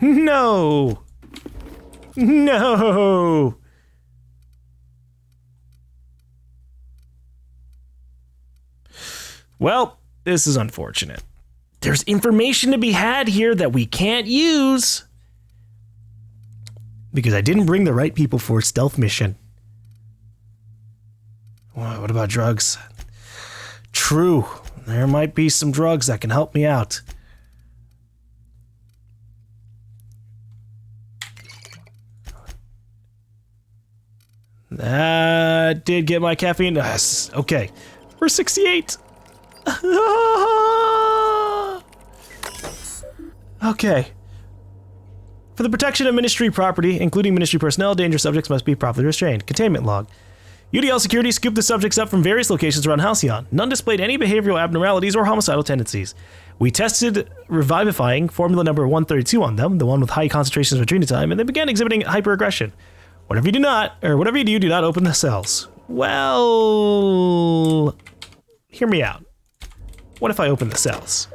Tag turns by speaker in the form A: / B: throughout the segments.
A: No! No! Well, this is unfortunate. There's information to be had here that we can't use. Because I didn't bring the right people for a stealth mission. What about drugs? True, there might be some drugs that can help me out. That did get my caffeine. Yes, okay. We're 68. Okay. For the protection of Ministry property, including Ministry personnel, dangerous subjects must be properly restrained. Containment log. UDL security scooped the subjects up from various locations around Halcyon. None displayed any behavioral abnormalities or homicidal tendencies. We tested revivifying formula number 132 on them, the one with high concentrations of adrenotime, and they began exhibiting hyperaggression. Whatever you do, do not open the cells. Well, hear me out. What if I open the cells?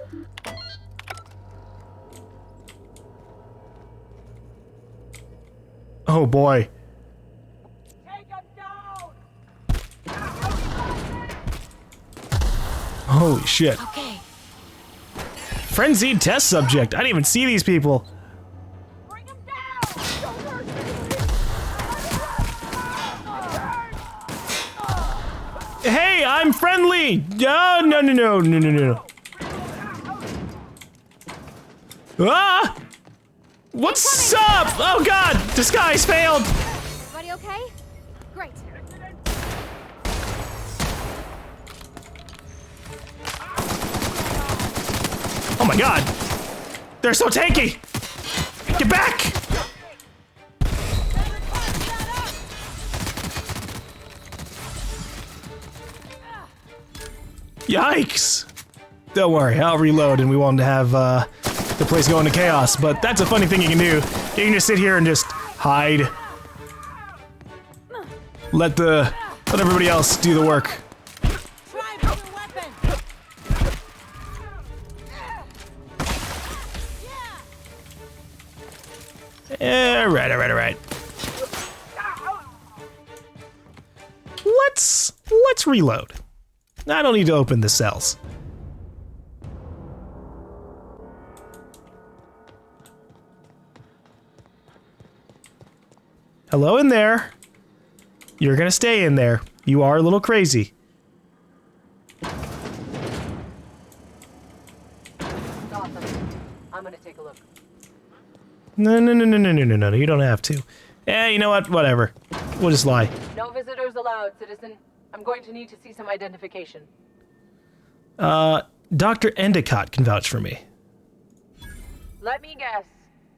A: Oh boy.
B: Take him down.
A: Holy shit.
B: Okay.
A: Frenzied test subject. I didn't even see these people.
B: Bring him down. Don't hurt me.
A: Hey, I'm friendly. No. Ah! What's up? Oh god, disguise failed.
B: Everybody okay? Great.
A: Oh my god. They're so tanky. Get back. Yikes. Don't worry, I'll reload and we won't have the place go into chaos, but that's a funny thing you can do. You can just sit here and just hide. Let everybody else do the work.
B: Try with your weapon.
A: All right. Let's reload. I don't need to open the cells. Hello in there. You're gonna stay in there. You are a little crazy.
C: Awesome. I'm gonna take a look.
A: No, you don't have to. Eh, you know what? Whatever. We'll just lie.
C: No visitors allowed, citizen. I'm going to need to see some identification.
A: Dr. Endicott can vouch for me.
C: Let me guess.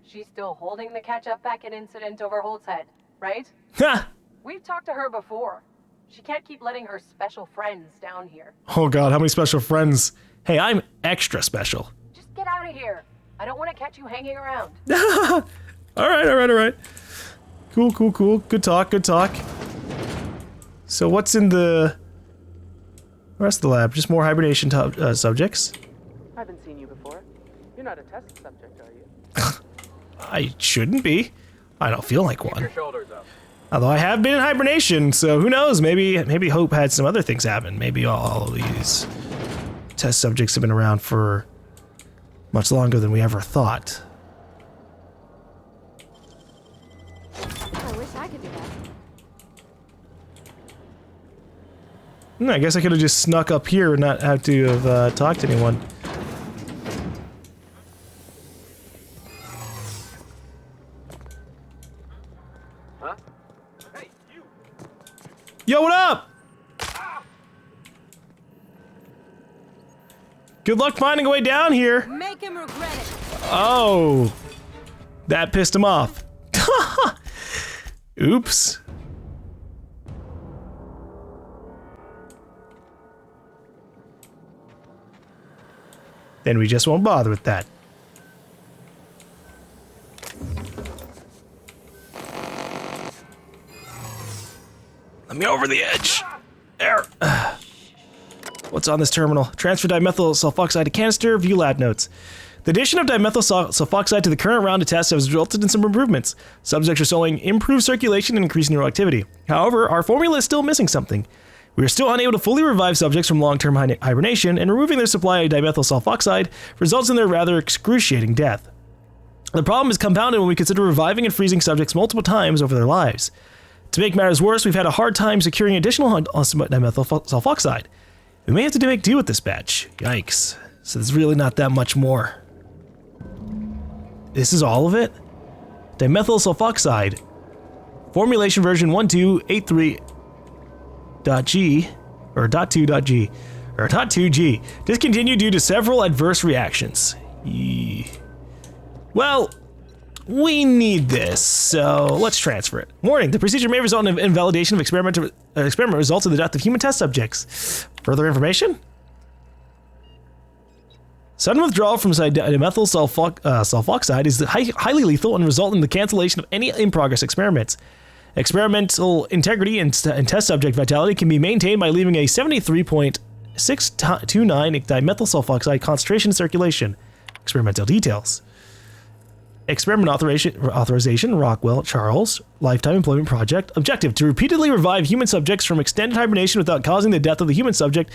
C: She's still holding the catch-up packet incident over Holt's head, right?
A: Ha!
C: We've talked to her before. She can't keep letting her special friends down here.
A: Oh god, how many special friends? Hey, I'm extra special.
C: Just get out of here. I don't want to catch you hanging around.
A: Alright. Cool. Good talk. So what's in the rest of the lab? Just more hibernation subjects?
D: I haven't seen you before. You're not a test subject, are you?
A: I shouldn't be. I don't feel like one.
D: Your shoulders up.
A: Although I have been in hibernation, so who knows? Maybe Hope had some other things happen. Maybe all of these test subjects have been around for much longer than we ever thought.
B: I wish I could do that.
A: I guess I could have just snuck up here and not have to have talked to anyone.
D: Huh? Hey, you!
A: Yo, what up? Good luck finding a way down here.
B: Make him regret it.
A: Oh, that pissed him off. Oops. Then we just won't bother with that. Let me over the edge. There. What's on this terminal? Transfer dimethyl sulfoxide to canister, view lab notes. The addition of dimethyl sulfoxide to the current round of tests has resulted in some improvements. Subjects are showing improved circulation and increased neural activity. However, our formula is still missing something. We are still unable to fully revive subjects from long-term hibernation, and removing their supply of dimethyl sulfoxide results in their rather excruciating death. The problem is compounded when we consider reviving and freezing subjects multiple times over their lives. To make matters worse, we've had a hard time securing additional dimethyl sulfoxide. We may have to make do with this batch. Yikes. So there's really not that much more. This is all of it? Dimethyl sulfoxide. Formulation version 1283.G or .2.G or .2G. Discontinued due to several adverse reactions. Well, we need this, so let's transfer it. Warning, the procedure may result in invalidation of experiment results in the death of human test subjects. Further information? Sudden withdrawal from dimethyl sulfoxide is highly lethal and result in the cancellation of any in-progress experiments. Experimental integrity and test subject vitality can be maintained by leaving a 73.629 dimethyl sulfoxide concentration in circulation. Experimental details. Experiment authorization, Rockwell, Charles, Lifetime Employment Project. Objective, to repeatedly revive human subjects from extended hibernation without causing the death of the human subject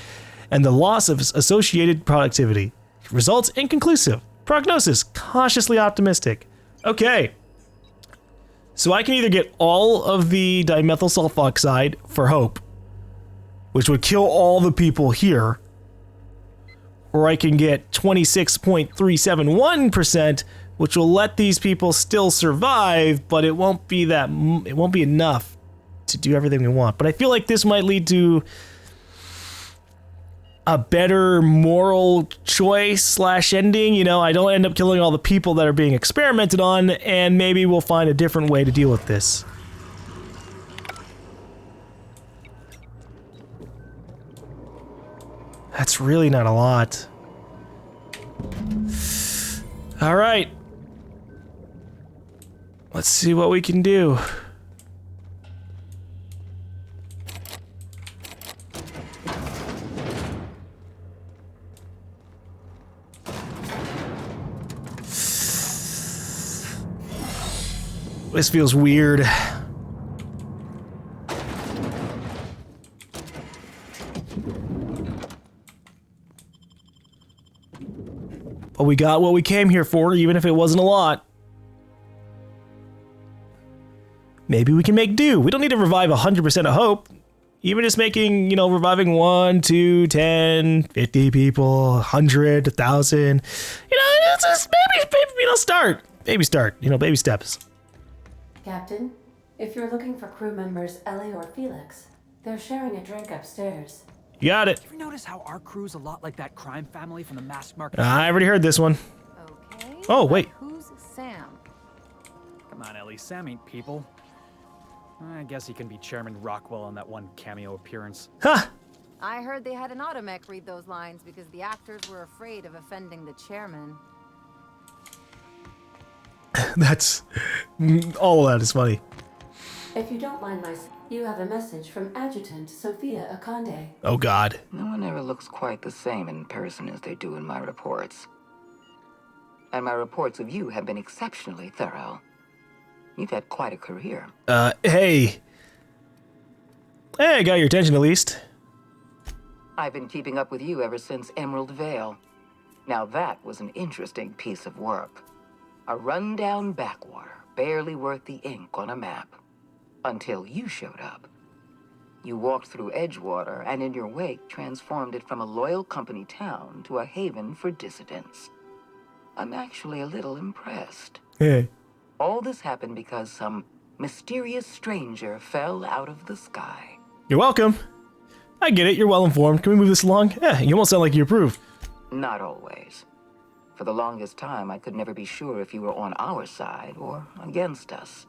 A: and the loss of associated productivity. Results, inconclusive. Prognosis, cautiously optimistic. Okay. So I can either get all of the dimethyl sulfoxide for hope, which would kill all the people here, or I can get 26.371%, which will let these people still survive, but it won't be enough to do everything we want. But I feel like this might lead to a better moral choice / ending. You know, I don't end up killing all the people that are being experimented on, and maybe we'll find a different way to deal with this. That's really not a lot. All right. Let's see what we can do. This feels weird. But we got what we came here for, even if it wasn't a lot. Maybe we can make do. We don't need to revive 100% of hope. Even just making, you know, reviving 1, 2, 10, 50 people, 100, 1,000. You know, it's just maybe, you know, start. Baby start. You know, baby steps.
E: Captain, if you're looking for crew members Ellie or Felix, they're sharing a drink upstairs.
A: You got it.
F: You ever notice how our crew's a lot like that crime family from the mass market?
A: I already heard this one.
B: Okay.
A: Oh, wait.
B: Who's Sam?
F: Come on, Ellie. Sam ain't people. I guess he can be Chairman Rockwell on that one cameo appearance.
A: Ha!
B: I heard they had an automech read those lines because the actors were afraid of offending the chairman.
A: That's... all of that is funny.
E: If you don't mind you have a message from Adjutant Sophia Akande.
A: Oh, God.
G: No one ever looks quite the same in person as they do in my reports. And my reports of you have been exceptionally thorough. You've had quite a career.
A: Hey. Hey, I got your attention at least.
G: I've been keeping up with you ever since Emerald Vale. Now that was an interesting piece of work. A rundown backwater, barely worth the ink on a map. Until you showed up. You walked through Edgewater and in your wake transformed it from a loyal company town to a haven for dissidents. I'm actually a little impressed.
A: Hey.
G: All this happened because some mysterious stranger fell out of the sky.
A: You're welcome. I get it, you're well informed. Can we move this along? Yeah, you almost sound like you approve.
G: Not always. For the longest time, I could never be sure if you were on our side or against us.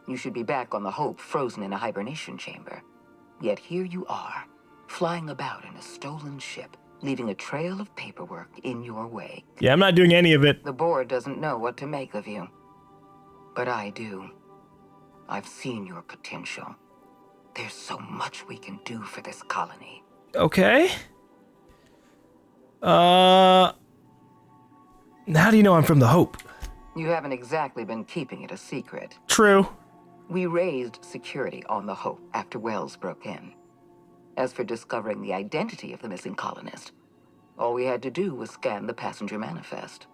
G: You should be back on the Hope, frozen in a hibernation chamber. Yet here you are, flying about in a stolen ship, leaving a trail of paperwork in your wake.
A: Yeah, I'm not doing any of it.
G: The board doesn't know what to make of you. But I do. I've seen your potential. There's so much we can do for this colony.
A: Okay. How do you know I'm from the Hope?
G: You haven't exactly been keeping it a secret.
A: True.
G: We raised security on the Hope after Wells broke in. As for discovering the identity of the missing colonist, all we had to do was scan the passenger manifest.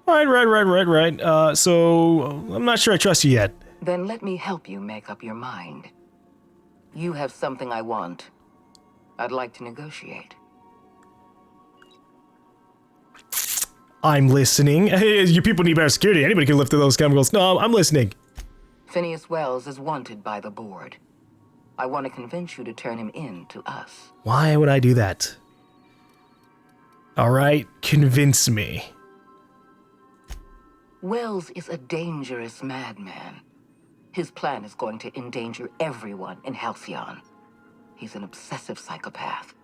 A: Right. So, I'm not sure I trust you yet.
G: Then let me help you make up your mind. You have something I want. I'd like to negotiate.
A: I'm listening. Hey, you people need better security. Anybody can lift those chemicals. No, I'm listening.
G: Phineas Wells is wanted by the board. I want to convince you to turn him in to us.
A: Why would I do that? Alright, convince me.
G: Wells is a dangerous madman. His plan is going to endanger everyone in Halcyon. He's an obsessive psychopath.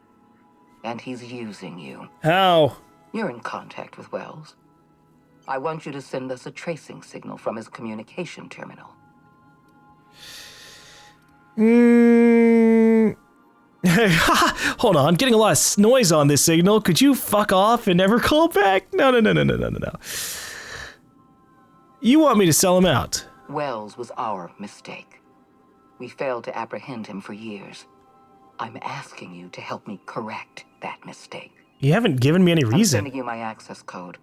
G: And he's using you.
A: How?
G: You're in contact with Wells. I want you to send us a tracing signal from his communication terminal.
A: Hold on, getting a lot of noise on this signal. Could you fuck off and never call back? No. You want me to sell him out?
G: Wells was our mistake. We failed to apprehend him for years. I'm asking you to help me correct that mistake.
A: You haven't given me any
G: I'm
A: reason.
G: sending you my access code.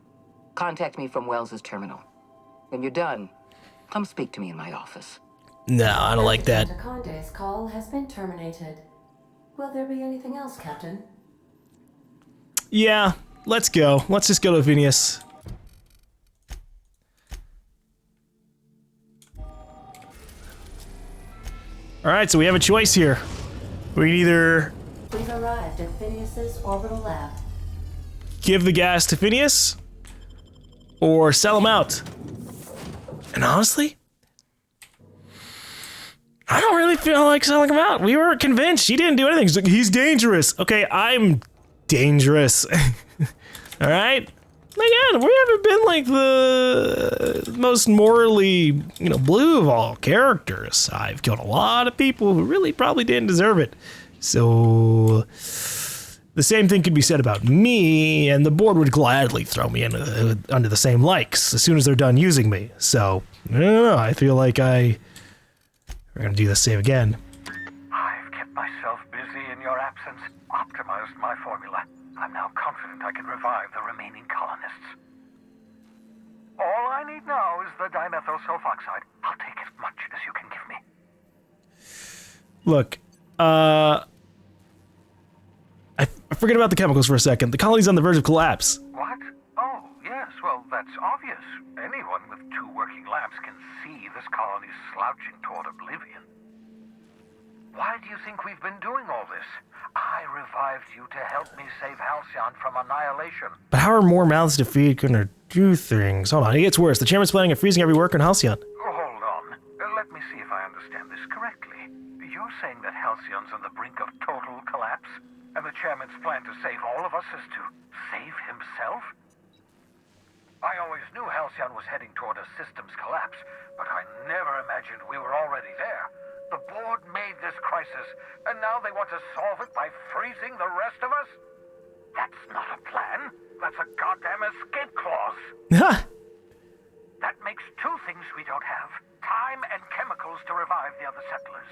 G: Contact me from Wells's terminal. When you're done, come speak to me in my office.
A: No, I don't like that.
E: Akande's call has been terminated. Will there be anything else, Captain?
A: Yeah, let's go. Let's just go to Phineas. Alright, so we have a choice here. We can either
E: We've arrived at Phineas's orbital lab.
A: give the gas to Phineas or sell him out. And honestly, I don't really feel like selling him out. We were convinced. He didn't do anything. He's like, he's dangerous. Okay, I'm dangerous. All right? Again, we haven't been like the most morally, blue of all characters. I've killed a lot of people who really probably didn't deserve it. So the same thing could be said about me, and the board would gladly throw me under the same likes as soon as they're done using me. So, I don't know. I feel like we're gonna do the same again.
H: I've kept myself busy in your absence, optimized my formula. I'm now confident I can revive the remaining colonists. All I need now is the dimethyl sulfoxide. I'll take as much as you can give me.
A: Look, I forget about the chemicals for a second. The colony's on the verge of collapse.
H: What? Oh, yes, well, that's obvious. Anyone with 2 working labs can see this colony's slouching toward oblivion. Why do you think we've been doing all this? I revived you to help me save Halcyon from annihilation.
A: But how are more mouths to feed gonna do things? Hold on, it gets worse. The chairman's planning on freezing every worker in Halcyon.
H: Hold on. Let me see if I understand this correctly. You're saying that Halcyon's on the brink of total collapse? And the chairman's plan to save all of us is to save himself? I always knew Halcyon was heading toward a systems collapse, but I never imagined we were already there. The board made this crisis, and now they want to solve it by freezing the rest of us? That's not a plan. That's a goddamn escape clause. That makes 2 things we don't have. Time and chemicals to revive the other settlers.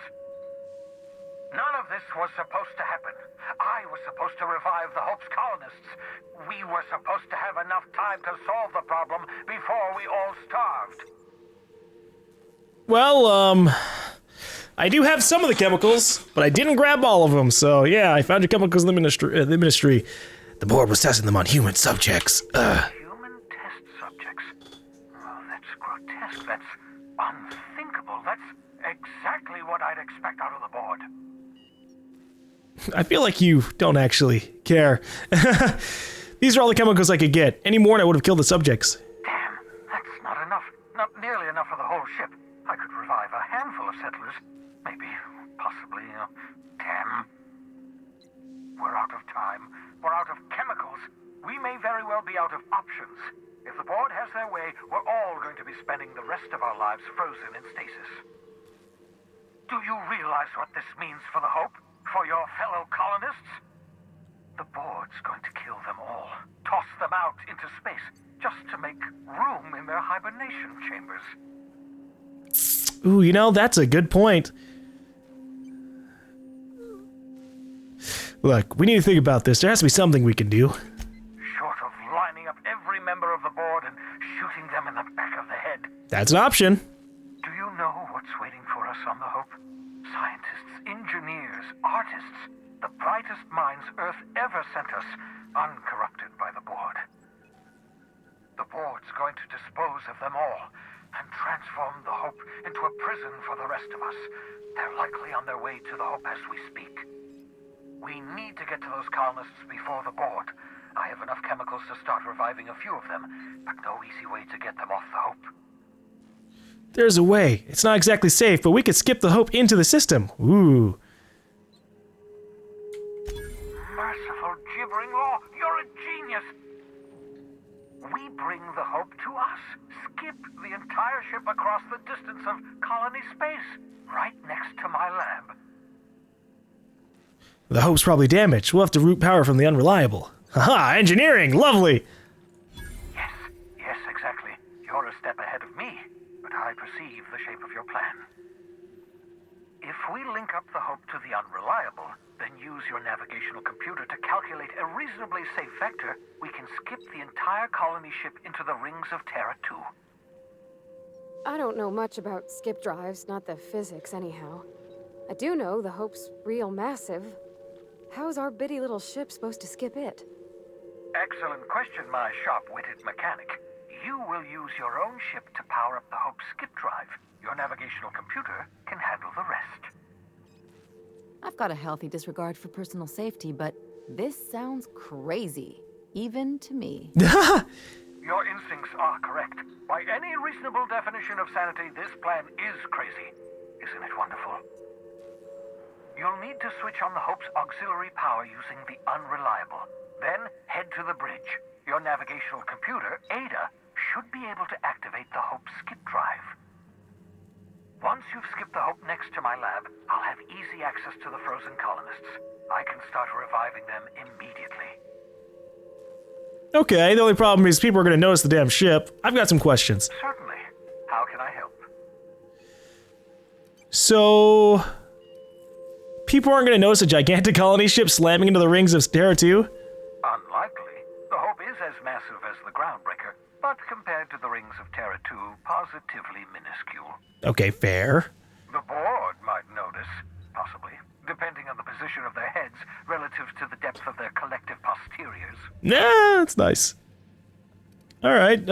H: None of this was supposed to happen. I was supposed to revive the Hope's colonists. We were supposed to have enough time to solve the problem before we all starved.
A: Well, I do have some of the chemicals, but I didn't grab all of them. So yeah, I found your chemicals in the ministry. The board was testing them on human subjects.
H: Human test subjects? Oh, that's grotesque. That's unthinkable. That's exactly what I'd expect out of the board.
A: I feel like you don't actually care. These are all the chemicals I could get. Any more and I would have killed the subjects.
H: Damn, that's not enough. Not nearly enough for the whole ship. I could revive a handful of settlers. Maybe, possibly, 10. We're out of time. We're out of chemicals. We may very well be out of options. If the board has their way, we're all going to be spending the rest of our lives frozen in stasis. Do you realize what this means for the Hope? For your fellow colonists? The board's going to kill them all. toss them out into space just to make room in their hibernation chambers.
A: Ooh, you know, that's a good point. Look, we need to think about this. There has to be something we can do.
H: Short of lining up every member of the board and shooting them in the back of the head.
A: That's an option.
H: Do you know what's waiting for us on the Hope? Scientists, engineers, artists, the brightest minds Earth ever sent us, uncorrupted by the board. The board's going to dispose of them all and transform the Hope into a prison for the rest of us. They're likely on their way to the Hope as we speak. We need to get to those colonists before the board. I have enough chemicals to start reviving a few of them, but no easy way to get them off the Hope.
A: There's a way. It's not exactly safe, but we could skip the Hope into the system. Ooh.
H: Merciful gibbering law, you're a genius! We bring the Hope to us. Skip the entire ship across the distance of colony space, right next to my lab.
A: The Hope's probably damaged. We'll have to route power from the Unreliable. Haha, engineering! Lovely!
H: Yes, exactly. You're a step ahead of me, but I perceive the shape of your plan. If we link up the Hope to the Unreliable, then use your navigational computer to calculate a reasonably safe vector, we can skip the entire colony ship into the rings of Terra 2.
I: I don't know much about skip drives, not the physics anyhow. I do know the Hope's real massive. How's our bitty little ship supposed to skip it?
H: Excellent question, my sharp-witted mechanic. You will use your own ship to power up the Hope's skip drive. Your navigational computer can handle the rest.
B: I've got a healthy disregard for personal safety, but this sounds crazy, even to me.
H: Your instincts are correct. By any reasonable definition of sanity, this plan is crazy. Isn't it wonderful? You'll need to switch on the Hope's auxiliary power using the Unreliable. Then head to the bridge. Your navigational computer, Ada, should be able to activate the Hope's skip drive. Once you've skipped the Hope next to my lab, I'll have easy access to the frozen colonists. I can start reviving them immediately.
A: Okay, the only problem is people are going to notice the damn ship. I've got some questions.
H: Certainly. How can I help?
A: So... people aren't going to notice a gigantic colony ship slamming into the rings of Terra 2?
H: Unlikely. The Hope is as massive as the Groundbreaker, but compared to the rings of Terra 2, positively minuscule.
A: Okay, fair.
H: The board might notice, possibly, depending on the position of their heads relative to the depth of their collective posteriors.
A: Nah, that's nice. Alright,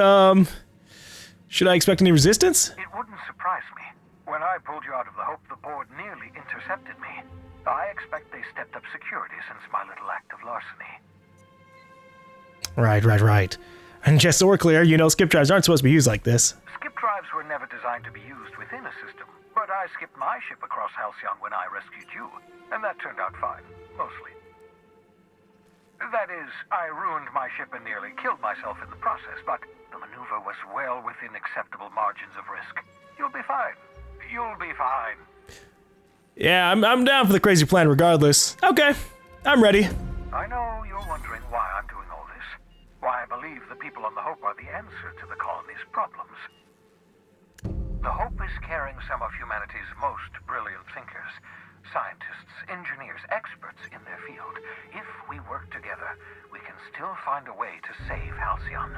A: should I expect any resistance?
H: It wouldn't surprise me. When I pulled you out of the Hope, the board nearly intercepted me. I expect they stepped up security since my little act of larceny.
A: Right. And just so we're clear, you know skip drives aren't supposed to be used like this.
H: Skip drives were never designed to be used within a system, but I skipped my ship across Halcyon when I rescued you, and that turned out fine, mostly. That is, I ruined my ship and nearly killed myself in the process, but the maneuver was well within acceptable margins of risk. You'll be fine. You'll be fine.
A: Yeah, I'm down for the crazy plan regardless. Okay, I'm ready.
H: I know you're wondering why I'm doing all this. Why I believe the people on the Hope are the answer to the colony's problems. The Hope is carrying some of humanity's most brilliant thinkers. Scientists, engineers, experts in their field. If we work together, we can still find a way to save Halcyon.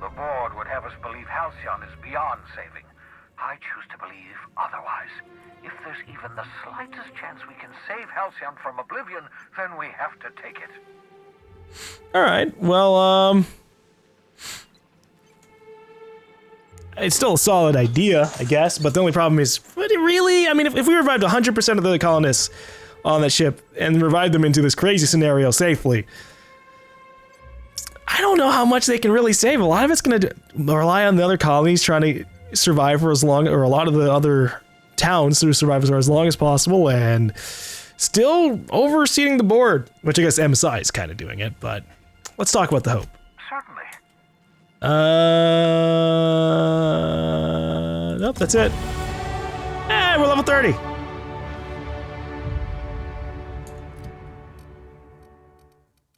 H: The board would have us believe Halcyon is beyond saving. I choose to believe otherwise. If there's even the slightest chance we can save Halcyon from oblivion, then we have to take it.
A: Alright, well, it's still a solid idea, I guess, but the only problem is, but it really, I mean, if we revived 100% of the colonists on that ship and revived them into this crazy scenario safely, I don't know how much they can really save. A lot of it's going to rely on the other colonies trying to survive for as long, or a lot of the other towns to survive for as long as possible, and still overseeing the board, which I guess MSI is kind of doing it, but let's talk about the Hope.
H: Certainly.
A: Nope, that's it. We're level 30.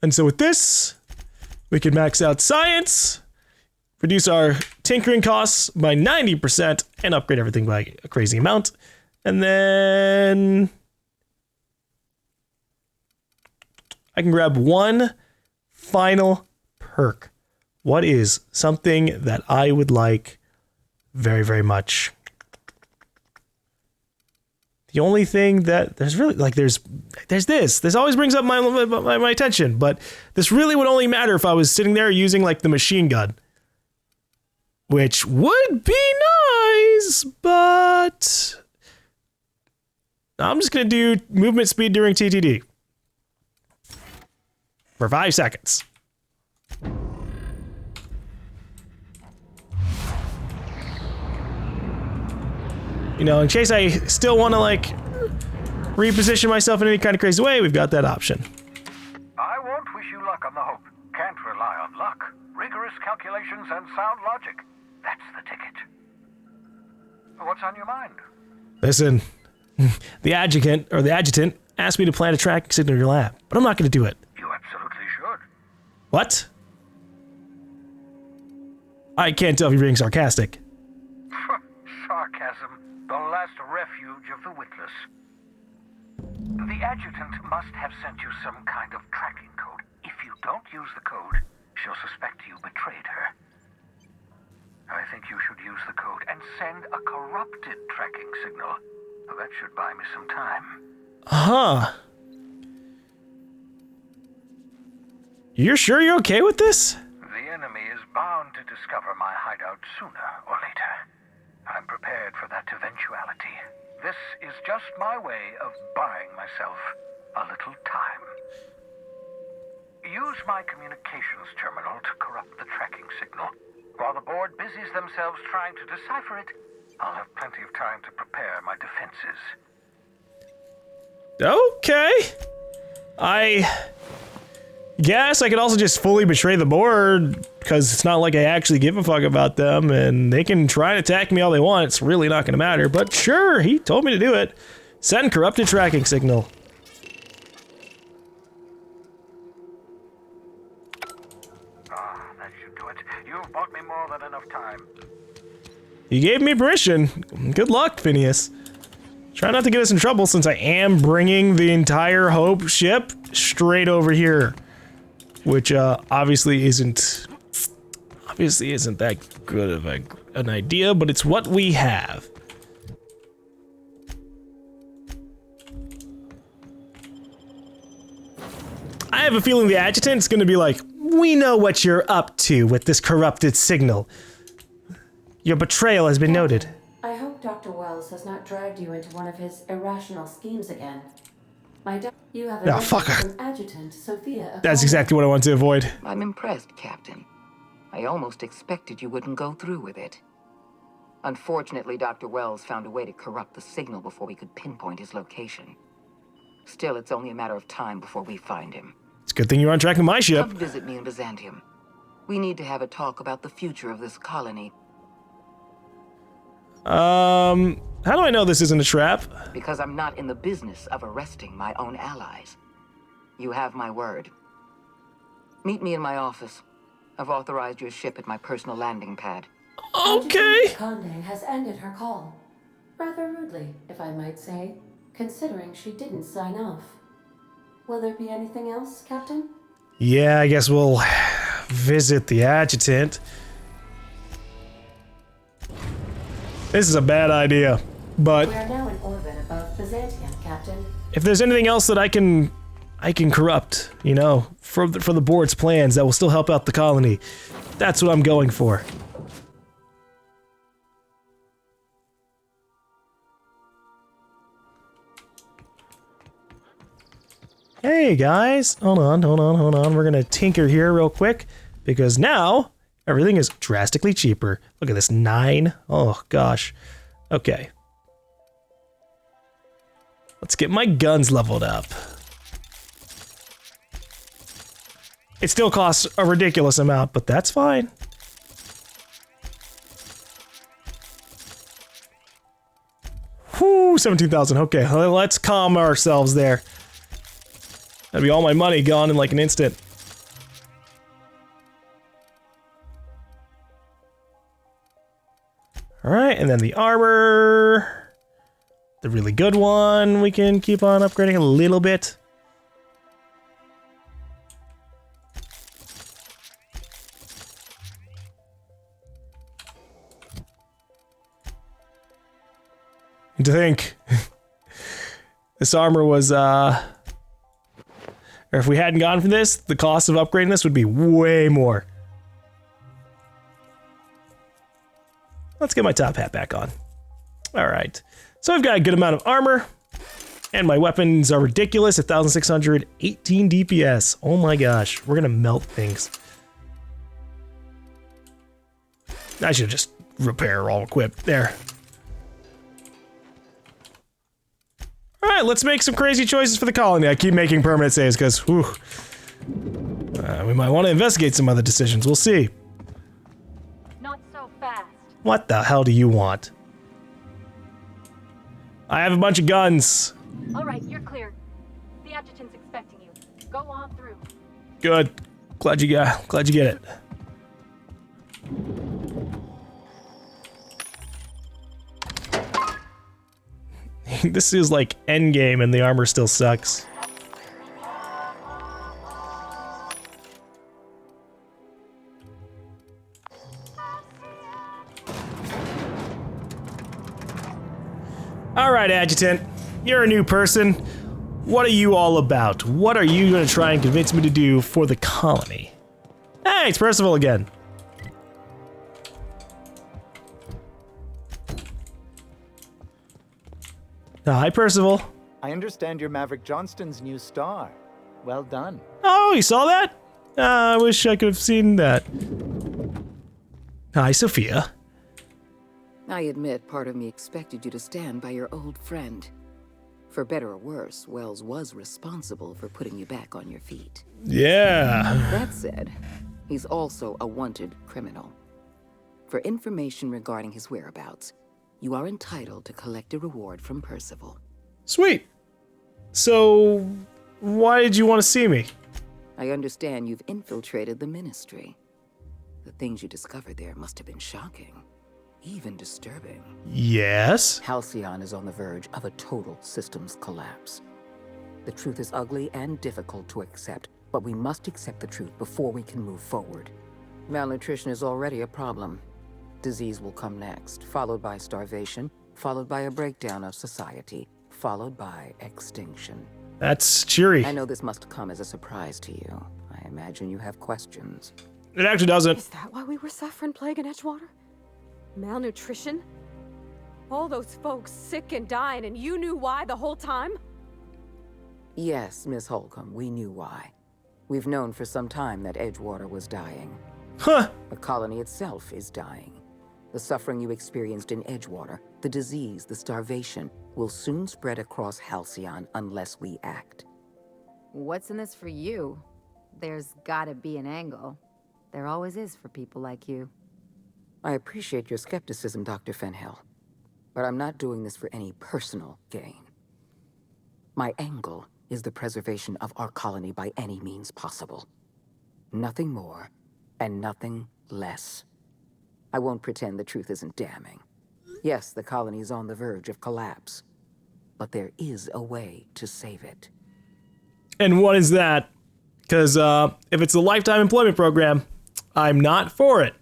A: And so with this, We can max out science, reduce our tinkering costs by 90%, and upgrade everything by a crazy amount. And then I can grab one final perk. What is something that I would like very, very much? The only thing that there's really like there's this. This always brings up my attention, but this really would only matter if I was sitting there using like the machine gun, which would be nice, but I'm just gonna do movement speed during TTD for 5 seconds. You know, in case I still want to, like, reposition myself in any kind of crazy way, we've got that option.
H: I won't wish you luck on the Hope. Can't rely on luck. Rigorous calculations and sound logic. That's the ticket. What's on your mind?
A: Listen, the adjutant asked me to plant a tracking signal in your lab, but I'm not going to do it.
H: You absolutely should.
A: What? I can't tell if you're being sarcastic.
H: Sarcasm. The last refuge of the witless. The adjutant must have sent you some kind of tracking code. If you don't use the code, she'll suspect you betrayed her. I think you should use the code and send a corrupted tracking signal. That should buy me some time.
A: Huh. You're sure you're okay with this?
H: The enemy is bound to discover my hideout sooner or later. I'm prepared for that eventuality. This is just my way of buying myself a little time. Use my communications terminal to corrupt the tracking signal. While the board busies themselves trying to decipher it, I'll have plenty of time to prepare my defenses.
A: Okay. I guess I could also just fully betray the board, because it's not like I actually give a fuck about them, and they can try and attack me all they want. It's really not going to matter. But sure, he told me to do it. Send corrupted tracking signal.
H: That should do it. You've bought me more than enough time.
A: You gave me permission. Good luck, Phineas. Try not to get us in trouble, since I am bringing the entire Hope ship straight over here. Which obviously isn't that good of an idea, but it's what we have. I have a feeling the adjutant's gonna be like, we know what you're up to with this corrupted signal. Your betrayal has been noted.
E: I hope Dr. Wells has not dragged you into one of his irrational schemes again. You have a
A: fuck.
E: from Adjutant Sophia.
A: That's exactly what I want to avoid.
G: I'm impressed, Captain. I almost expected you wouldn't go through with it. Unfortunately, Dr. Wells found a way to corrupt the signal before we could pinpoint his location. Still, it's only a matter of time before we find him.
A: It's a good thing you're on track with my ship.
G: Come visit me in Byzantium. We need to have a talk about the future of this colony.
A: How do I know this isn't a trap?
G: Because I'm not in the business of arresting my own allies. You have my word. Meet me in my office. I've authorized your ship at my personal landing pad.
A: Okay.
E: Akande has ended her call. Rather rudely, if I might say, considering she didn't sign off. Will there be anything else, Captain?
A: Yeah, I guess we'll visit the adjutant. This is a bad idea, but
E: We are now in orbit above Byzantium, Captain.
A: if there's anything else that I can corrupt, you know, for the board's plans that will still help out the colony, that's what I'm going for. Hey guys, hold on. We're gonna tinker here real quick because now everything is drastically cheaper. Look at this, 9. Oh gosh. Okay. Let's get my guns leveled up. It still costs a ridiculous amount, but that's fine. Whew, 17,000. Okay, let's calm ourselves there. That'd be all my money gone in like an instant. Alright, and then the armor. The really good one we can keep on upgrading a little bit. And to think, this armor was, or if we hadn't gone for this, the cost of upgrading this would be way more. Let's get my top hat back on. All right, so I've got a good amount of armor, and my weapons are ridiculous, 1,600, 18 DPS. Oh my gosh, we're gonna melt things. I should just repair all equipped there. All right, let's make some crazy choices for the colony. I keep making permanent saves because, we might want to investigate some other decisions. We'll see.
C: Not so fast.
A: What the hell do you want? I have a bunch of guns.
C: All right, you're clear. The adjutant's expecting you. Go on through.
A: Good. Glad you get it. This is like endgame and the armor still sucks. Alright, Adjutant. You're a new person. What are you all about? What are you going to try and convince me to do for the colony? Hey, it's Percival again. Hi, Percival.
J: I understand you're Maverick Johnston's new star. Well done.
A: Oh, you saw that? I wish I could have seen that. Hi, Sophia.
G: I admit part of me expected you to stand by your old friend. For better or worse, Wells was responsible for putting you back on your feet.
A: Yeah.
G: That said, he's also a wanted criminal. For information regarding his whereabouts, you are entitled to collect a reward from Percival.
A: Sweet. So, why did you want to see me?
G: I understand you've infiltrated the ministry. The things you discovered there must have been shocking, even disturbing.
A: Yes?
G: Halcyon is on the verge of a total systems collapse. The truth is ugly and difficult to accept, but we must accept the truth before we can move forward. Malnutrition is already a problem. Disease will come next, followed by starvation, followed by a breakdown of society, followed by extinction.
A: That's cheery.
G: I know this must come as a surprise to you. I imagine you have questions.
A: It actually doesn't.
I: Is that why we were suffering plague in Edgewater? Malnutrition? All those folks sick and dying, and you knew why the whole time?
G: Yes, Miss Holcomb, we knew why. We've known for some time that Edgewater was dying.
A: Huh.
G: The colony itself is dying. The suffering you experienced in Edgewater, the disease, the starvation, will soon spread across Halcyon unless we act.
B: What's in this for you? There's gotta be an angle. There always is for people like you.
G: I appreciate your skepticism, Dr. Fenhill, but I'm not doing this for any personal gain. My angle is the preservation of our colony by any means possible. Nothing more and nothing less. I won't pretend the truth isn't damning. Yes, the colony is on the verge of collapse, but there is a way to save it.
A: And what is that? Because if it's a lifetime employment program, I'm not for it.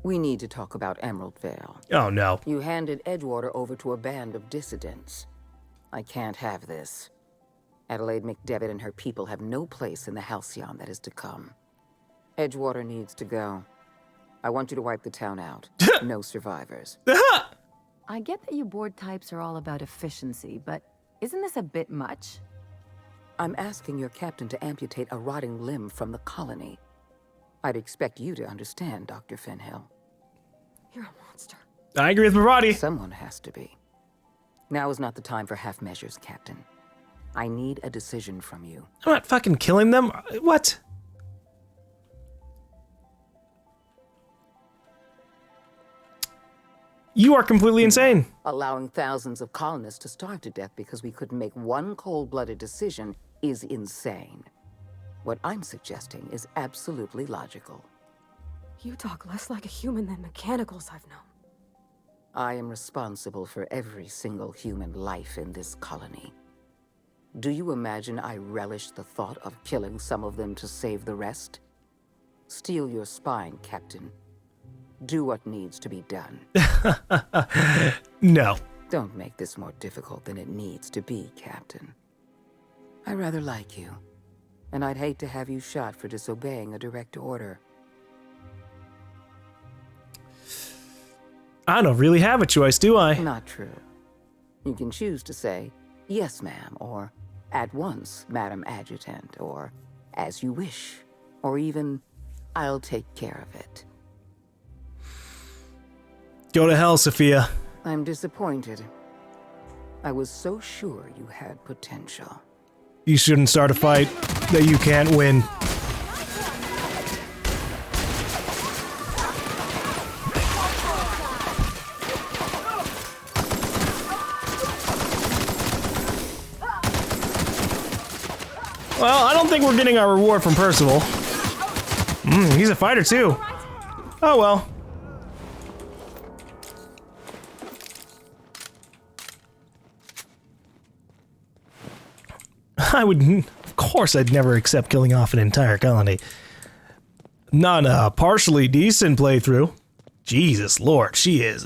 G: We need to talk about Emerald Vale.
A: Oh, no.
G: You handed Edgewater over to a band of dissidents. I can't have this. Adelaide McDevitt and her people have no place in the Halcyon that is to come. Edgewater needs to go. I want you to wipe the town out. No survivors.
B: I get that you board types are all about efficiency, but isn't this a bit much?
G: I'm asking your captain to amputate a rotting limb from the colony. I'd expect you to understand, Dr. Fenhill.
I: You're a monster.
A: I agree with Parvati.
G: Someone has to be. Now is not the time for half measures, Captain. I need a decision from you.
A: I'm not fucking killing them. What? You are completely insane.
G: Allowing thousands of colonists to starve to death because we couldn't make one cold-blooded decision is insane. What I'm suggesting is absolutely logical.
I: You talk less like a human than mechanicals I've known.
G: I am responsible for every single human life in this colony. Do you imagine I relish the thought of killing some of them to save the rest? Steel your spine, Captain. Do what needs to be done.
A: No.
G: Don't make this more difficult than it needs to be, Captain. I rather like you, and I'd hate to have you shot for disobeying a direct order.
A: I don't really have a choice, do I?
G: Not true. You can choose to say, yes, ma'am, or at once, Madam Adjutant, or as you wish, or even, I'll take care of it.
A: Go to hell, Sophia.
G: I'm disappointed. I was so sure you had potential.
A: You shouldn't start a fight that you can't win. Well, I don't think we're getting our reward from Percival. He's a fighter too. Oh well. Of course I'd never accept killing off an entire colony. Not a partially decent playthrough. Jesus Lord, she is,